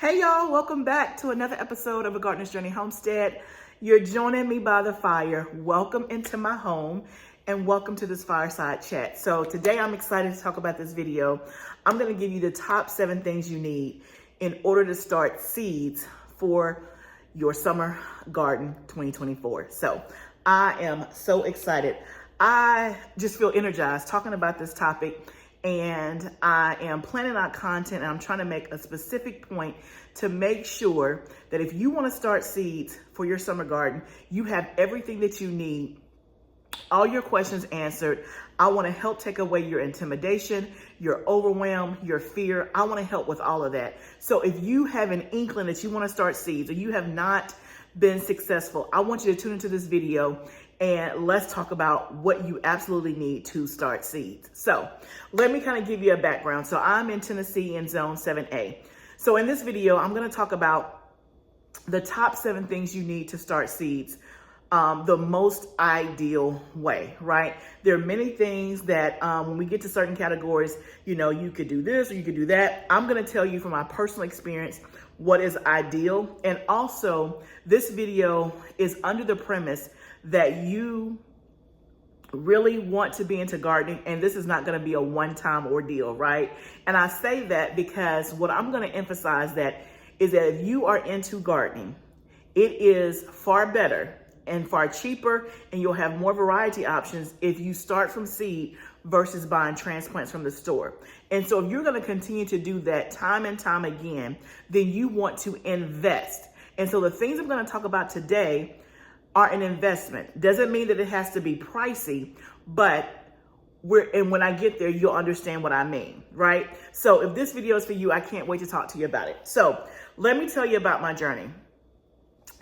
Hey y'all, welcome back to another episode of A Gardener's Journey Homestead. You're joining me by the fire. Welcome into my home and welcome to this fireside chat. So today I'm excited to talk about this video. I'm gonna give you the top 7 things you need in order to start seeds for your summer garden 2024. So I am so excited. I just feel energized talking about this topic. And I am planning out content and I'm trying to make a specific point to make sure that if you want to start seeds for your summer garden, you have everything that you need, all your questions answered. I want to help take away your intimidation, your overwhelm, your fear. I want to help with all of that. So if you have an inkling that you want to start seeds or you have not been successful, I want you to tune into this video and let's talk about what you absolutely need to start seeds. So let me kind of give you a background. So I'm in Tennessee in Zone 7A. So in this video, I'm going to talk about the top 7 things you need to start seeds the most ideal way, right? There are many things that when we get to certain categories, you know, you could do this or you could do that. I'm going to tell you from my personal experience what is ideal. And also this video is under the premise that you really want to be into gardening and this is not going to be a one-time ordeal, right? And I say that because what I'm going to emphasize that is that if you are into gardening, it is far better and far cheaper and you'll have more variety options if you start from seed versus buying transplants from the store. And so if you're going to continue to do that time and time again, then you want to invest. And so the things I'm going to talk about today are an investment. Doesn't mean that it has to be pricey, but when I get there, you'll understand what I mean, right? So if this video is for you, I can't wait to talk to you about it. So let me tell you about my journey.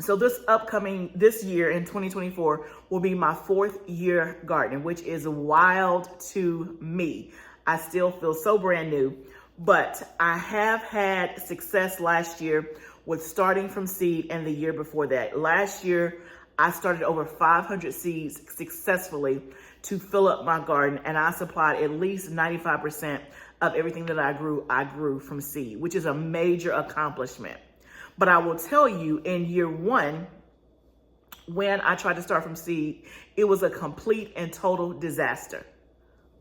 So this year in 2024 will be my 4th year gardening, which is wild to me. I still feel so brand new, but I have had success last year with starting from seed and the year before that. Last year, I started over 500 seeds successfully to fill up my garden, and I supplied at least 95% of everything that I grew from seed, which is a major accomplishment. But I will tell you, in year 1, when I tried to start from seed, it was a complete and total disaster.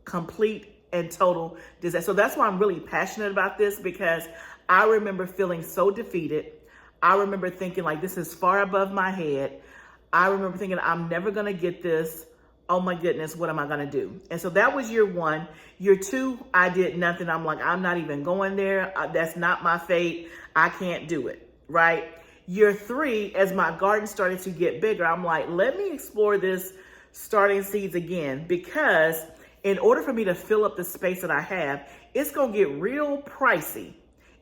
Complete and total disaster. So that's why I'm really passionate about this, because I remember feeling so defeated. I remember thinking like, this is far above my head. I remember thinking, I'm never going to get this. Oh my goodness, what am I going to do? And so that was year 1. Year 2, I did nothing. I'm like, I'm not even going there. That's not my fate. I can't do it, right? Year 3, as my garden started to get bigger, I'm like, let me explore this starting seeds again, because in order for me to fill up the space that I have, it's going to get real pricey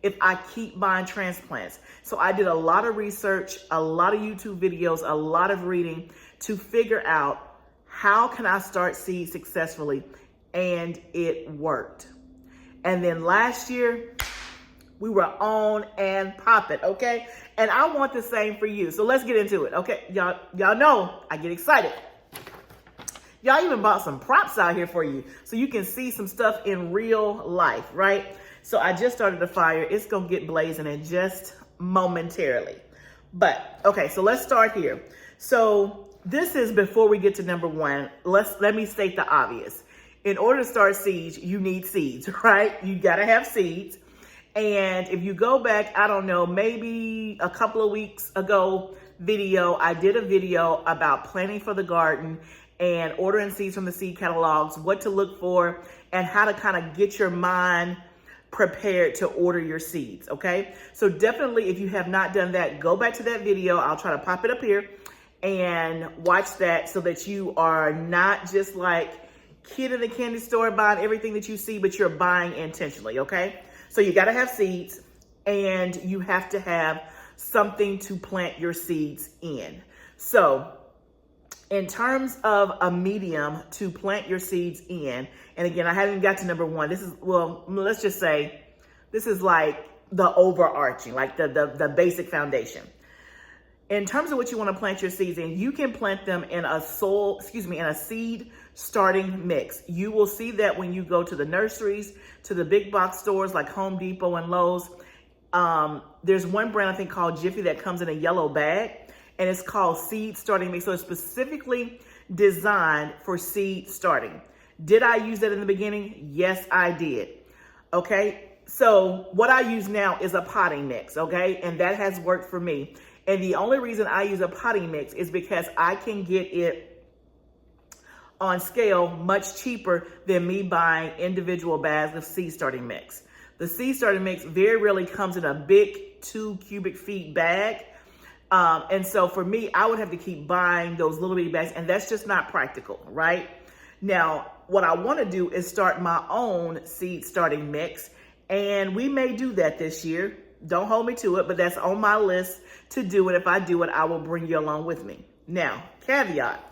if I keep buying transplants. So I did a lot of research, a lot of YouTube videos, a lot of reading to figure out how can I start seeds successfully, and it worked. And then last year, we were on and popping, okay? And I want the same for you. So let's get into it, okay? Y'all know I get excited. Y'all even bought some props out here for you so you can see some stuff in real life, right? So I just started the fire. It's gonna get blazing in just momentarily. But okay, so let's start here. So this is before we get to number 1. Let me state the obvious. In order to start seeds, you need seeds, right? You gotta have seeds. And if you go back, I don't know, maybe a couple of weeks ago I did a video about planning for the garden and ordering seeds from the seed catalogs, what to look for, and how to kind of get your mind prepared to order your seeds, okay? So definitely, if you have not done that, go back to that video. I'll try to pop it up here and watch that so that you are not just like kid in the candy store buying everything that you see, but you're buying intentionally, okay? So you gotta have seeds and you have to have something to plant your seeds in. So in terms of a medium to plant your seeds in, and again, I haven't got to number 1. This is, well, let's just say this is like the overarching, like the basic foundation. In terms of what you want to plant your seeds in, you can plant them in a seed starting mix. You will see that when you go to the nurseries, to the big box stores like Home Depot and Lowe's. There's one brand I think called Jiffy that comes in a yellow bag, and it's called Seed Starting Mix. So it's specifically designed for seed starting. Did I use that in the beginning? Yes, I did. Okay. So what I use now is a potting mix. Okay. And that has worked for me. And the only reason I use a potting mix is because I can get it on scale much cheaper than me buying individual bags of seed starting mix. The seed starting mix very rarely comes in a big 2 cubic feet bag. And so for me, I would have to keep buying those little bitty bags, and that's just not practical, right? Now, what I want to do is start my own seed starting mix, and we may do that this year. Don't hold me to it, but that's on my list to do it. If I do it, I will bring you along with me. Now, caveat,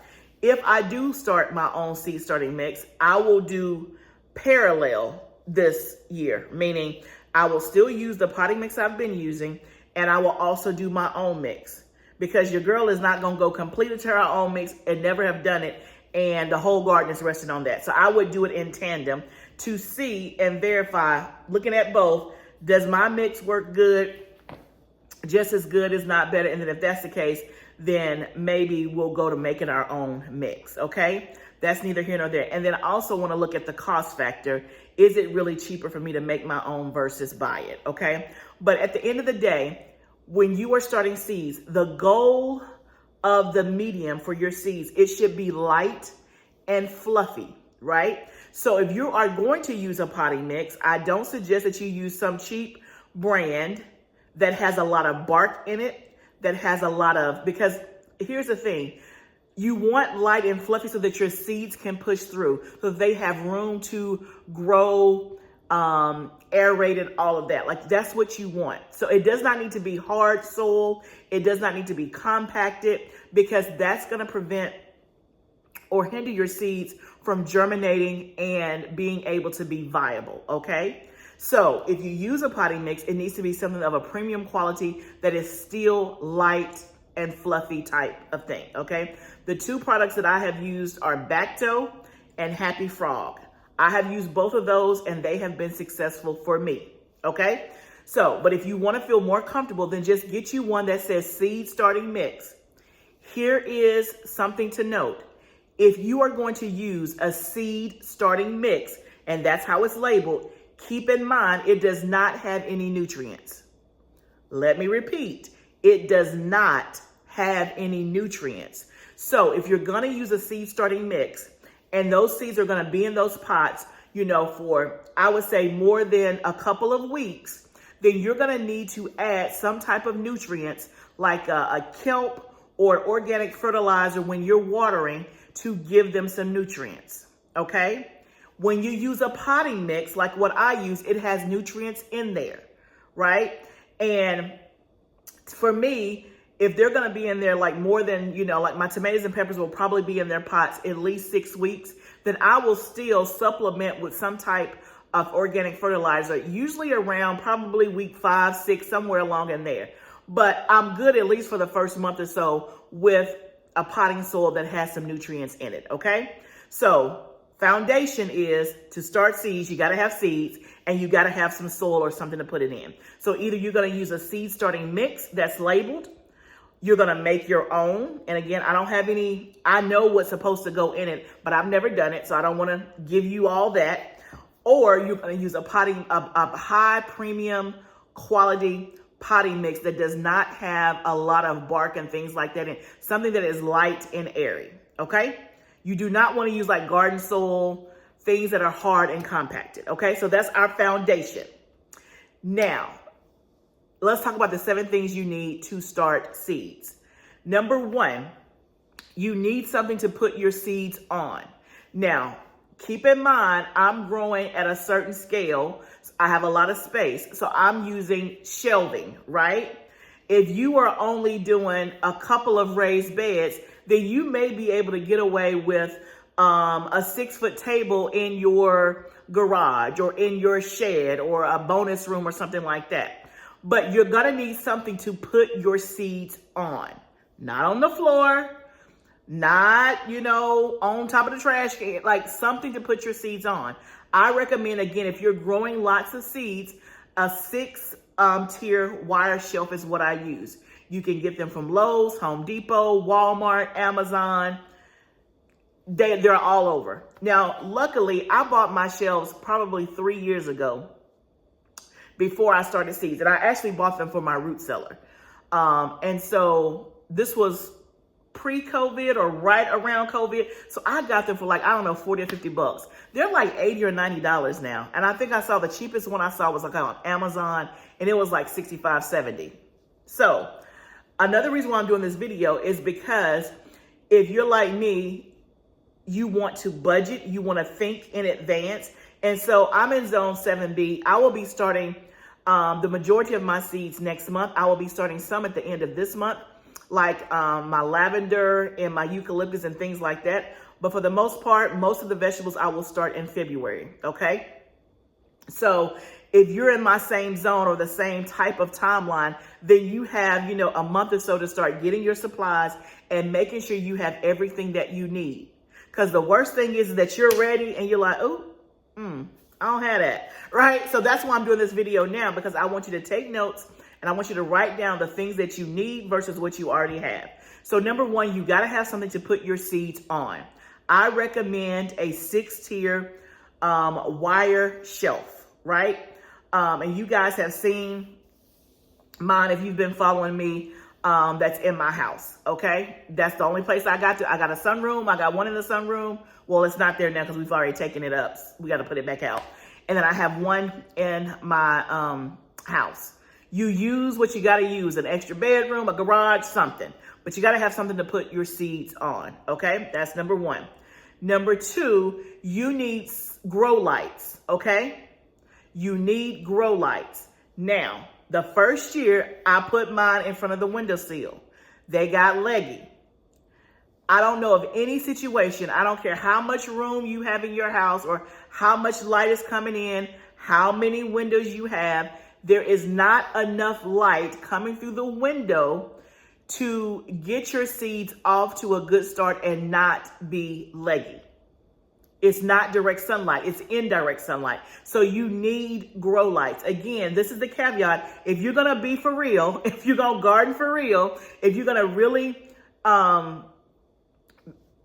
if I do start my own seed starting mix, I will do parallel this year, meaning I will still use the potting mix I've been using, and I will also do my own mix, because your girl is not going to go completely to her own mix and never have done it, and the whole garden is resting on that. So I would do it in tandem to see and verify, looking at both, does my mix work good, just as good, as not better? And then if that's the case, then maybe we'll go to making our own mix, okay? That's neither here nor there. And then I also want to look at the cost factor. Is it really cheaper for me to make my own versus buy it, okay? But at the end of the day, when you are starting seeds, the goal of the medium for your seeds, it should be light and fluffy, right? So if you are going to use a potting mix, I don't suggest that you use some cheap brand that has a lot of bark in it, that has a lot of, because here's the thing, you want light and fluffy so that your seeds can push through, so they have room to grow, aerated, all of that. Like, that's what you want. So it does not need to be hard soil. It does not need to be compacted, because that's going to prevent or hinder your seeds from germinating and being able to be viable, okay? So if you use a potting mix, it needs to be something of a premium quality that is still light and fluffy type of thing, okay? The two products that I have used are Bacto and Happy Frog. I have used both of those, and they have been successful for me, okay? So, but if you want to feel more comfortable, then just get you one that says Seed Starting Mix. Here is something to note. If you are going to use a seed starting mix, and that's how it's labeled, keep in mind it does not have any nutrients. Let me repeat, it does not have any nutrients. So if you're going to use a seed starting mix, and those seeds are going to be in those pots, you know, for, I would say, more than a couple of weeks, then you're going to need to add some type of nutrients like a kelp or organic fertilizer when you're watering to give them some nutrients, okay? When you use a potting mix, like what I use, it has nutrients in there, right? And for me, if they're going to be in there like more than, you know, like my tomatoes and peppers will probably be in their pots at least 6 weeks, then I will still supplement with some type of organic fertilizer, usually around probably week 5, 6, somewhere along in there. But I'm good at least for the first month or so with a potting soil that has some nutrients in it, okay? So foundation is to start seeds, you got to have seeds, and you got to have some soil or something to put it in. So either you're going to use a seed starting mix that's labeled, you're going to make your own. And again, I don't have any, I know what's supposed to go in it, but I've never done it, so I don't want to give you all that. Or you're going to use a high premium quality potting mix that does not have a lot of bark and things like that in, something that is light and airy, okay? You do not want to use like garden soil, things that are hard and compacted, okay? So that's our foundation. Now, let's talk about the 7 things you need to start seeds. Number 1, you need something to put your seeds on. Now, keep in mind, I'm growing at a certain scale. I have a lot of space, so I'm using shelving, right? If you are only doing a couple of raised beds, then you may be able to get away with a 6-foot table in your garage or in your shed or a bonus room or something like that. But you're gonna need something to put your seeds on. Not on the floor, not, you know, on top of the trash can, like something to put your seeds on. I recommend, again, if you're growing lots of seeds, a 6 tier wire shelf is what I use. You can get them from Lowe's, Home Depot, Walmart, Amazon. They're all over. Now, luckily, I bought my shelves probably 3 years ago before I started seeds. And I actually bought them for my root cellar. And so this was pre-COVID or right around COVID. So I got them for like, I don't know, 40 or 50 bucks. They're like $80 or $90 now. And I think I saw the cheapest one I saw was like on Amazon, and it was like $65, $70. So another reason why I'm doing this video is because if you're like me, you want to budget, you want to think in advance. And so I'm in zone 7B. I will be starting the majority of my seeds next month. I will be starting some at the end of this month, like my lavender and my eucalyptus and things like that. But for the most part, most of the vegetables I will start in February, okay? So if you're in my same zone or the same type of timeline, then you have, a month or so to start getting your supplies and making sure you have everything that you need. Because the worst thing is that you're ready and you're like, I don't have that, right? So that's why I'm doing this video now, because I want you to take notes and I want you to write down the things that you need versus what you already have. So number one, you got to have something to put your seeds on. I recommend a 6-tier wire shelf, right? And you guys have seen mine if you've been following me. That's in my house, okay? That's the only place I got to. I got a sunroom. I got one in the sunroom. Well, it's not there now because we've already taken it up. We got to put it back out. And then I have one in my house. You use what you got to use, an extra bedroom, a garage, something. But you got to have something to put your seeds on, okay? That's number one. Number two, you need grow lights, okay? You need grow lights. Now, the first year, I put mine in front of the windowsill. They got leggy. I don't know of any situation, I don't care how much room you have in your house or how much light is coming in, how many windows you have, there is not enough light coming through the window to get your seeds off to a good start and not be leggy. It's not direct sunlight, it's indirect sunlight. So you need grow lights. Again, this is the caveat. If you're gonna be for real, if you're gonna garden for real, if you're gonna really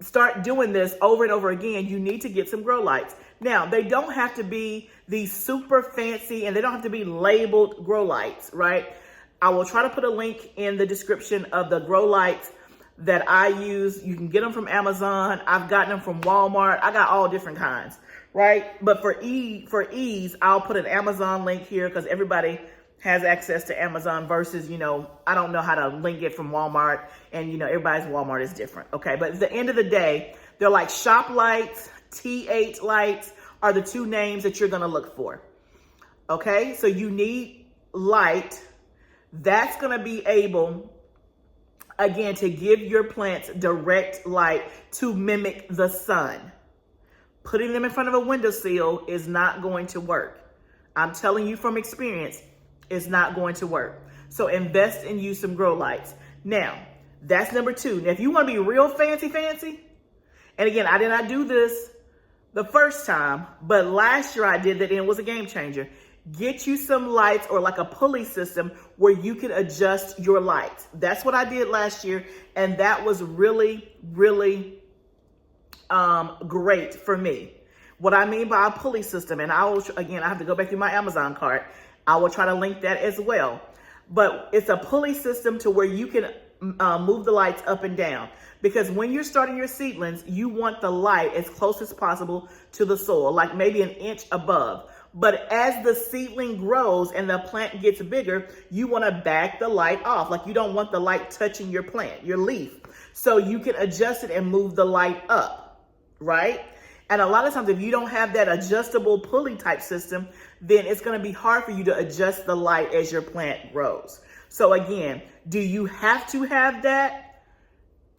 start doing this over and over again, you need to get some grow lights. Now, they don't have to be these super fancy and they don't have to be labeled grow lights, right? I will try to put a link in the description of the grow lights that I use. You can get them from Amazon. I've gotten them from Walmart. I got all different kinds, right? But for ease, I'll put an Amazon link here because everybody has access to Amazon versus, I don't know how to link it from Walmart, and everybody's Walmart is different. Okay, but at the end of the day, they're like shop lights, T8 lights are the two names that you're gonna look for. Okay, so you need light that's gonna be able, again, to give your plants direct light to mimic the sun. Putting them in front of a windowsill is not going to work. I'm telling you from experience, it's not going to work. So invest and use some grow lights. Now, that's number two. Now, if you want to be real fancy, and again, I did not do this the first time, but last year I did that and it was a game changer. Get you some lights or like a pulley system where you can adjust your lights. That's what I did last year, and that was really, really great for me. What I mean by a pulley system, and I have to go back through my Amazon cart. I will try to link that as well. But it's a pulley system to where you can move the lights up and down. Because when you're starting your seedlings, you want the light as close as possible to the soil, like maybe an inch above. But as the seedling grows and the plant gets bigger, you want to back the light off. Like you don't want the light touching your plant, your leaf. So you can adjust it and move the light up, right? And a lot of times if you don't have that adjustable pulley type system, then it's going to be hard for you to adjust the light as your plant grows. So again, do you have to have that?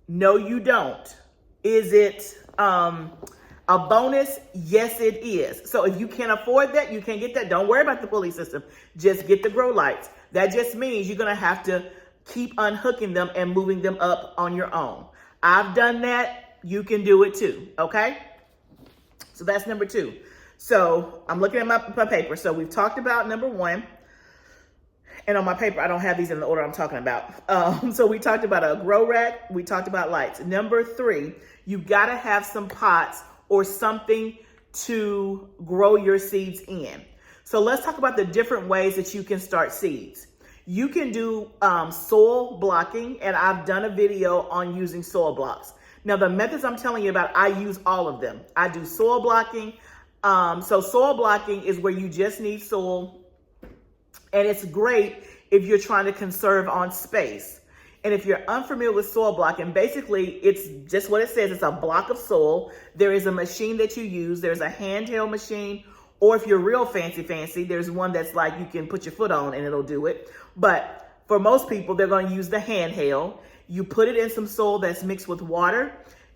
No, you don't. Is it a bonus? Yes, it is. So if you can't afford that, you can't get that, don't worry about the pulley system. Just get the grow lights. That just means you're going to have to keep unhooking them and moving them up on your own. I've done that. You can do it too. Okay. So that's number two. So I'm looking at my paper. So we've talked about number one. And on my paper, I don't have these in the order I'm talking about. So we talked about a grow rack. We talked about lights. Number 3, you got to have some pots or something to grow your seeds in. So let's talk about the different ways that you can start seeds. You can do soil blocking, and I've done a video on using soil blocks. Now, the methods I'm telling you about, I use all of them. I do soil blocking. So soil blocking is where you just need soil, and it's great if you're trying to conserve on space. And if you're unfamiliar with soil blocking, basically it's just what it says. It's a block of soil. There is a machine that you use. There's a handheld machine, or if you're real fancy, there's one that's like you can put your foot on and it'll do it. But for most people, they're going to use the handheld. You put it in some soil that's mixed with water,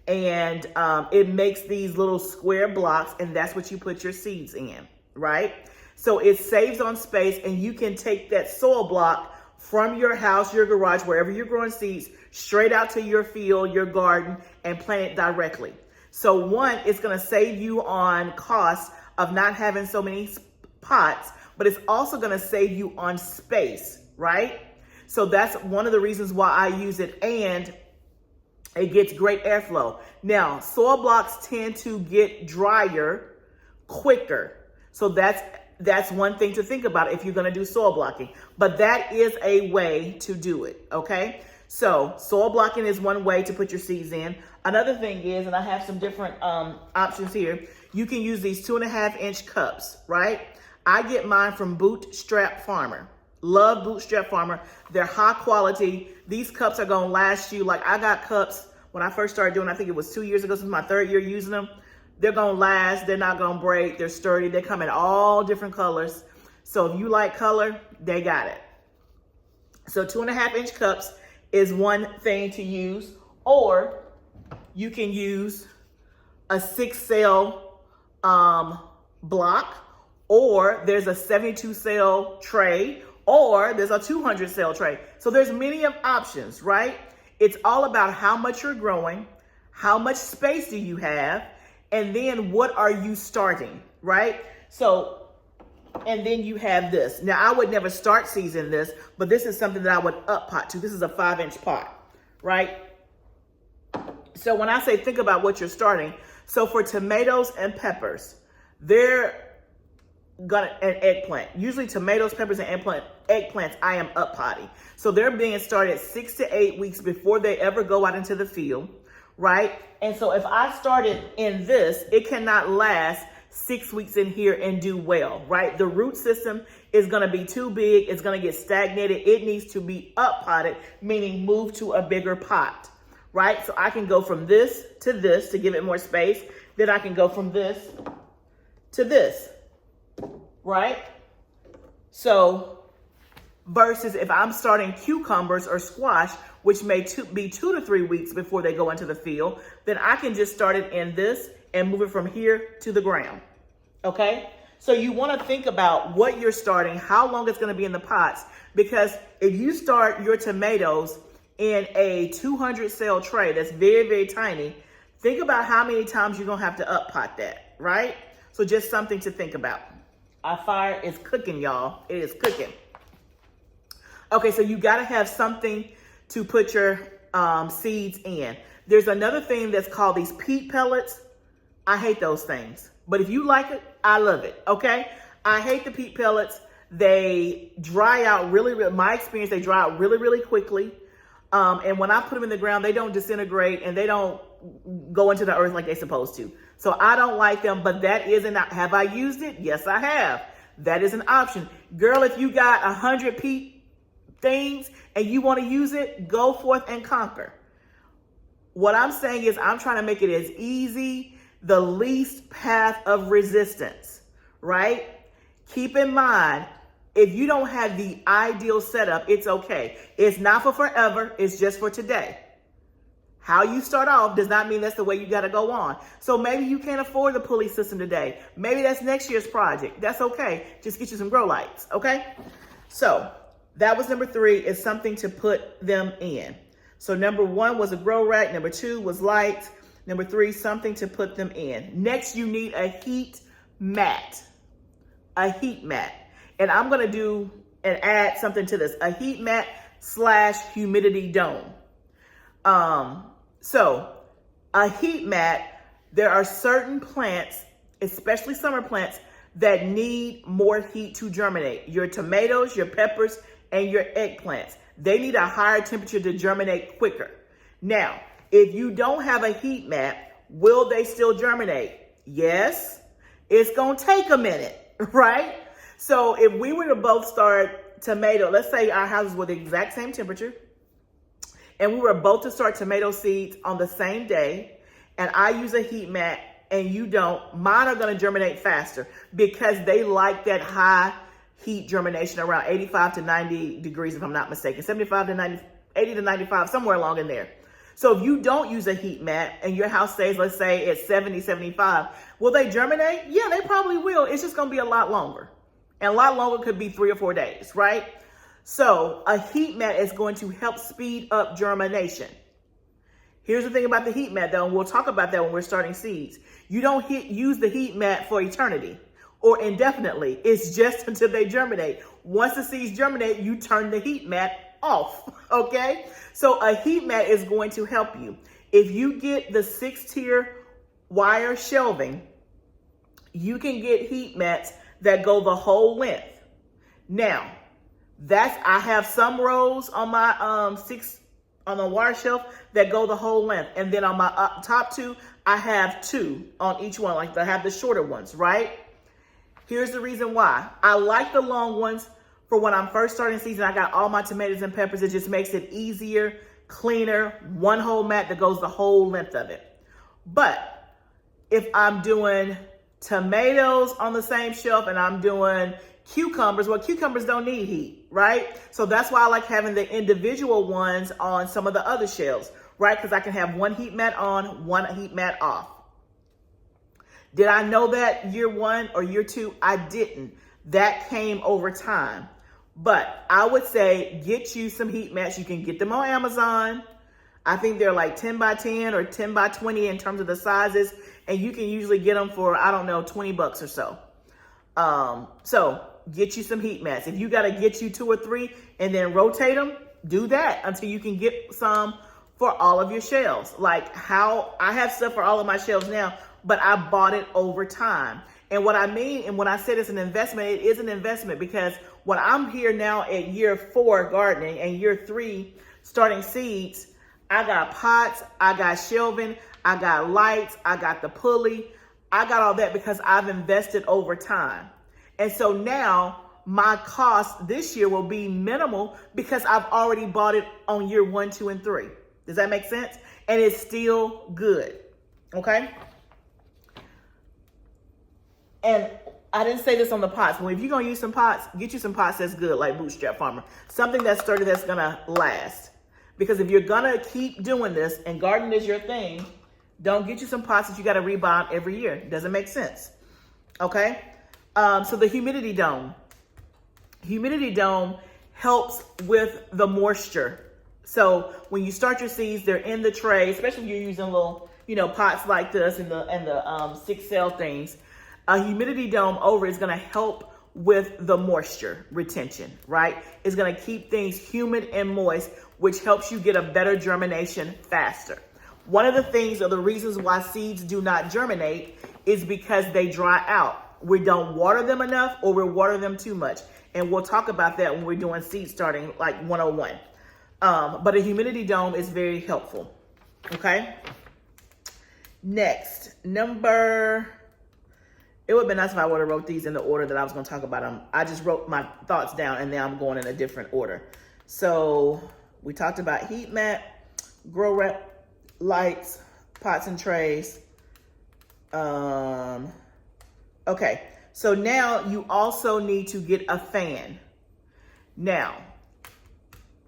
and it makes these little square blocks, and that's what you put your seeds in, right? So it saves on space, and you can take that soil block from your house, your garage, wherever you're growing seeds, straight out to your field, your garden, and plant it directly. So one, it's going to save you on cost of not having so many pots, but it's also going to save you on space, right? So that's one of the reasons why I use it, and it gets great airflow. Now, soil blocks tend to get drier quicker. So that's one thing to think about if you're going to do soil blocking. But that is a way to do it, okay? So soil blocking is one way to put your seeds in. Another thing is, and I have some different options here, you can use these 2.5-inch cups, right? I get mine from Bootstrap Farmer. Love Bootstrap Farmer. They're high quality. These cups are going to last you. Like, I got cups when I first started doing, I think it was 2 years ago, since my 3rd year using them. They're going to last. They're not going to break. They're sturdy. They come in all different colors. So if you like color, they got it. So 2.5-inch cups is one thing to use, or you can use a 6-cell block, or there's a 72-cell tray, or there's a 200-cell tray. So there's many of options, right? It's all about how much you're growing, how much space do you have, and then what are you starting, right? So, and then you have this. Now, I would never start seeds in this, but this is something that I would up pot to. This is a 5-inch pot, right? So when I say think about what you're starting, so for tomatoes and peppers, they're an eggplant. Usually tomatoes, peppers, and eggplants, I am up potting. So they're being started 6 to 8 weeks before they ever go out into the field, right? And so if I started in this, it cannot last 6 weeks in here and do well, right? The root system is going to be too big. It's going to get stagnated. It needs to be up potted, meaning move to a bigger pot, right? So I can go from this to give it more space. Then I can go from this to this, right? So versus if I'm starting cucumbers or squash, which may be 2 to 3 weeks before they go into the field, then I can just start it in this and move it from here to the ground, okay? So you want to think about what you're starting, how long it's going to be in the pots, because if you start your tomatoes in a 200-cell tray that's very, very tiny, think about how many times you're going to have to up pot that, right? So just something to think about. Our fire is cooking, y'all. It is cooking. Okay, so you got to have something to put your seeds in. There's another thing that's called these peat pellets. I hate those things. But if you like it, I love it, okay? I hate the peat pellets. They dry out my experience, they dry out really, really quickly. And when I put them in the ground, they don't disintegrate and they don't go into the earth like they're supposed to. So I don't like them, but that is have I used it? Yes, I have. That is an option. Girl, if you got 100 peat things and you want to use it, go forth and conquer. What I'm saying is I'm trying to make it as easy, the least path of resistance, right? Keep in mind, if you don't have the ideal setup, it's okay. It's not for forever. It's just for today. How you start off does not mean that's the way you got to go on. So maybe you can't afford the pulley system today. Maybe that's next year's project. That's okay. Just get you some grow lights, okay? So that was number 3, is something to put them in. So number 1 was a grow rack. Number 2 was lights. Number 3, something to put them in. Next, you need a heat mat. A heat mat. And I'm going to do and add something to this, a heat mat / humidity dome. So a heat mat, there are certain plants, especially summer plants, that need more heat to germinate. Your tomatoes, your peppers, and your eggplants. They need a higher temperature to germinate quicker. Now, if you don't have a heat mat, will they still germinate? Yes. It's gonna take a minute, right? So if we were to both start tomato, let's say our houses were the exact same temperature, and we were both to start tomato seeds on the same day, and I use a heat mat and you don't, mine are gonna germinate faster because they like that high heat germination around 85 to 90 degrees, if I'm not mistaken, 75 to 90, 80 to 95, somewhere along in there. So if you don't use a heat mat and your house stays, let's say at 70, 75, will they germinate? Yeah, they probably will. It's just gonna be a lot longer. And a lot longer could be 3 or 4 days, right? So a heat mat is going to help speed up germination. Here's the thing about the heat mat though, and we'll talk about that when we're starting seeds. You don't use the heat mat for eternity or indefinitely. It's just until they germinate. Once the seeds germinate, you turn the heat mat off, okay? So a heat mat is going to help you. If you get the 6-tier wire shelving, you can get heat mats that go the whole length. Now, I have some rows on my on the wire shelf that go the whole length. And then on my top 2, I have 2 on each one, like I have the shorter ones, right? Here's the reason why. I like the long ones for when I'm first starting season. I got all my tomatoes and peppers. It just makes it easier, cleaner, one whole mat that goes the whole length of it. But if I'm doing tomatoes on the same shelf and I'm doing cucumbers, well, cucumbers don't need heat, right? So that's why I like having the individual ones on some of the other shelves, right? Because I can have one heat mat on, one heat mat off. Did I know that year 1 or year 2? I didn't. That came over time. But I would say get you some heat mats. You can get them on Amazon. I think they're like 10 by 10 or 10 by 20 in terms of the sizes. And you can usually get them for, I don't know, 20 bucks or so. So get you some heat mats. If you got to get you 2 or 3 and then rotate them, do that until you can get some for all of your shelves. Like how I have stuff for all of my shelves now, but I bought it over time. And what I mean, and when I said it's an investment, it is an investment because when I'm here now at year 4 gardening and year 3 starting seeds, I got pots, I got shelving, I got lights, I got the pulley. I got all that because I've invested over time. And so now my cost this year will be minimal because I've already bought it on year 1, 2, and 3. Does that make sense? And it's still good, okay? And I didn't say this on the pots, but if you're gonna use some pots, get you some pots that's good, like Bootstrap Farmer. Something that's sturdy, that's gonna last. Because if you're gonna keep doing this and gardening is your thing, don't get you some pots that you gotta rebuy every year. It doesn't make sense, okay? So the humidity dome. Humidity dome helps with the moisture. So when you start your seeds, they're in the tray, especially if you're using little, pots like this and the 6 cell things. A humidity dome over is gonna help with the moisture retention, right? It's gonna keep things humid and moist, which helps you get a better germination faster. One of the things or the reasons why seeds do not germinate is because they dry out. We don't water them enough or we water them too much. And we'll talk about that when we're doing seed starting like 101. But a humidity dome is very helpful, okay? Next, it would have been nice if I would have wrote these in the order that I was going to talk about them. I just wrote my thoughts down and now I'm going in a different order. So we talked about heat mat, grow wrap, lights, pots and trays. Okay, so now you also need to get a fan. Now,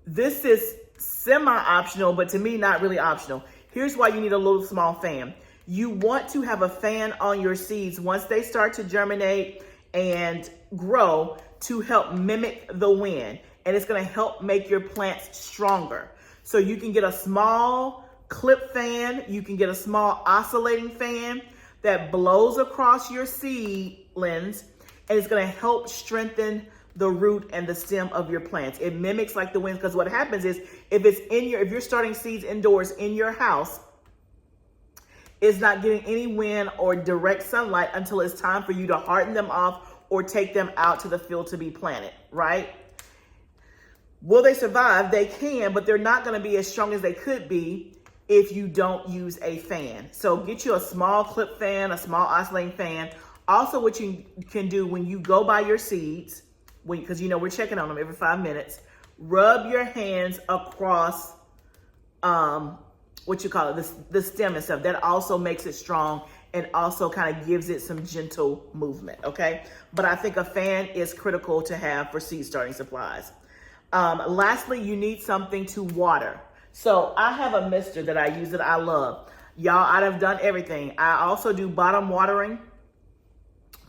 this is semi-optional, but to me, not really optional. Here's why you need a little small fan. You want to have a fan on your seeds once they start to germinate and grow to help mimic the wind. And it's gonna help make your plants stronger. So you can get a small clip fan, you can get a small oscillating fan that blows across your seedlings, and it's gonna help strengthen the root and the stem of your plants. It mimics like the wind, because what happens is if you're starting seeds indoors in your house, it's not getting any wind or direct sunlight until it's time for you to harden them off or take them out to the field to be planted, right? Will they survive? They can, but they're not going to be as strong as they could be if you don't use a fan. So get you a small clip fan, a small oscillating fan. Also, what you can do when you go buy your seeds, because you know we're checking on them every 5 minutes, rub your hands across the stem and stuff. That also makes it strong and also kind of gives it some gentle movement, okay? But I think a fan is critical to have for seed starting supplies. Lastly, you need something to water. So I have a mister that I use that I love. Y'all, I've done everything. I also do bottom watering,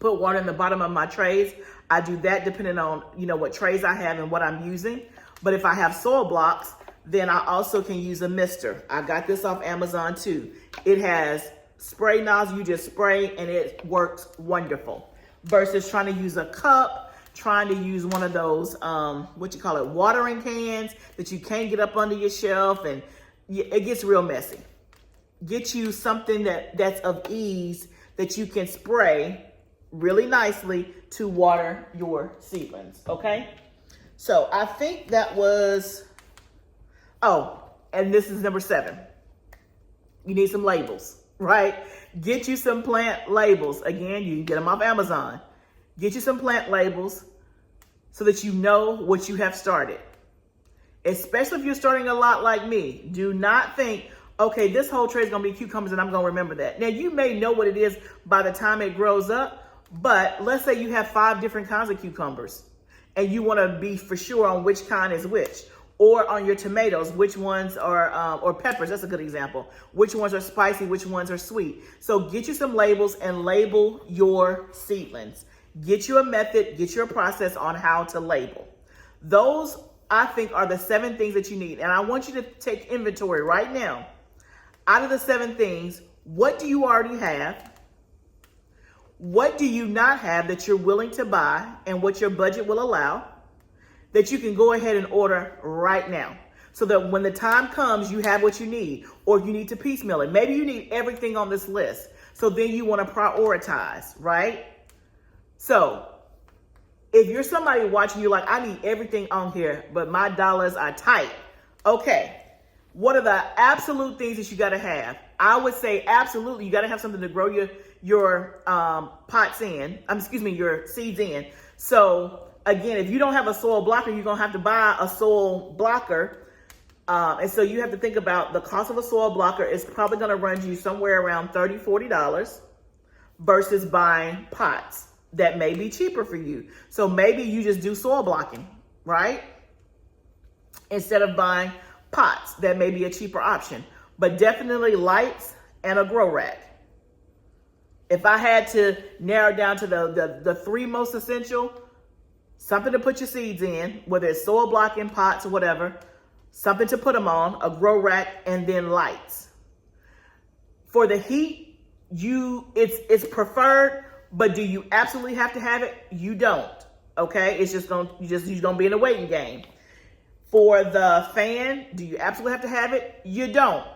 put water in the bottom of my trays. I do that depending on, what trays I have and what I'm using. But if I have soil blocks, then I also can use a mister. I got this off Amazon too. It has spray nozzle. You just spray and it works wonderful. Versus trying to use a cup, trying to use one of those, watering cans that you can't get up under your shelf, and it gets real messy. Get you something that's of ease that you can spray really nicely to water your seedlings, okay? So I think that was, and this is number 7. You need some labels, right? Get you some plant labels. Again, you can get them off Amazon. Get you some plant labels so that you know what you have started. Especially if you're starting a lot like me. Do not think, okay, this whole tray is going to be cucumbers and I'm going to remember that. Now, you may know what it is by the time it grows up, but let's say you have 5 different kinds of cucumbers and you want to be for sure on which kind is which. Or on your tomatoes, which ones are, or peppers, that's a good example. Which ones are spicy, which ones are sweet. So get you some labels and label your seedlings. Get you a method, get you a process on how to label. Those, I think, are the 7 things that you need. And I want you to take inventory right now. Out of the 7 things, what do you already have? What do you not have that you're willing to buy and what your budget will allow? That you can go ahead and order right now, so that when the time comes, you have what you need. Or if you need to piecemeal it, maybe you need everything on this list. So then you want to prioritize, right? So if you're somebody watching, you're like, I need everything on here, but my dollars are tight. Okay, what are the absolute things that you got to have? I would say absolutely, you got to have something to grow your pots in. Your seeds in. So again, if you don't have a soil blocker, you're going to have to buy a soil blocker. And so you have to think about the cost of a soil blocker is probably going to run you somewhere around $30, $40 versus buying pots that may be cheaper for you. So maybe you just do soil blocking, right? Instead of buying pots, that may be a cheaper option. But definitely lights and a grow rack. If I had to narrow down to the 3 most essential, something to put your seeds in, whether it's soil blocking, pots, or whatever, something to put them on, a grow rack, and then lights. For the heat, it's preferred, but do you absolutely have to have it? You don't, okay? You're just gonna be in a waiting game. For the fan, do you absolutely have to have it? You don't.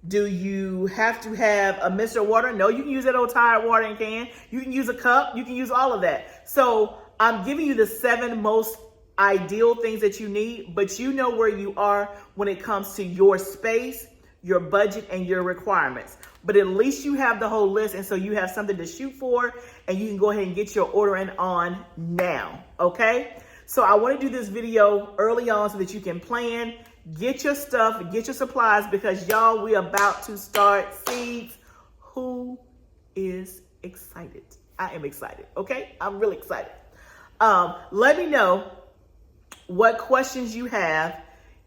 Do you have to have a mister water? No, you can use that old tired watering can. You can use a cup. You can use all of that. So I'm giving you the 7 most ideal things that you need, but you know where you are when it comes to your space, your budget, and your requirements. But at least you have the whole list, and so you have something to shoot for, and you can go ahead and get your ordering on now, okay? So I want to do this video early on so that you can plan, get your stuff, get your supplies, because y'all, we about to start seeds. Who is excited? I am excited, okay? I'm really excited. Let me know what questions you have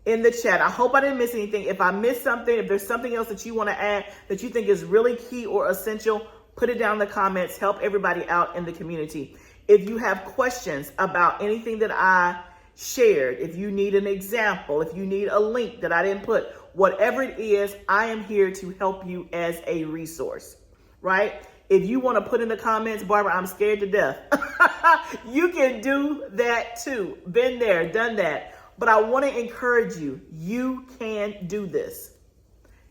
in the chat. I hope I didn't miss anything. If I missed something, if there's something else that you want to add that you think is really key or essential, put it down in the comments. Help everybody out in the community. If you have questions about anything that I shared, if you need an example, if you need a link that I didn't put, whatever it is, I am here to help you as a resource, right? If you want to put in the comments, Barbara, I'm scared to death, you can do that too. Been there, done that. But I want to encourage you. You can do this.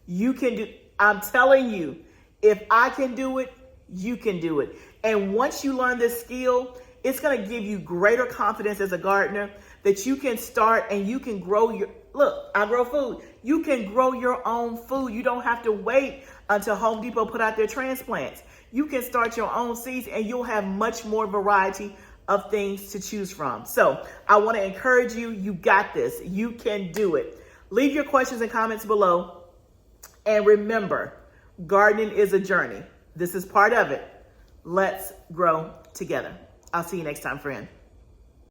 You can do, I'm telling you, if I can do it, you can do it. And once you learn this skill, it's going to give you greater confidence as a gardener that you can start and you can grow your, look, I grow food. You can grow your own food. You don't have to wait until Home Depot put out their transplants. You can start your own seeds and you'll have much more variety of things to choose from. So I want to encourage you. You got this. You can do it. Leave your questions and comments below. And remember, gardening is a journey. This is part of it. Let's grow together. I'll see you next time, friend.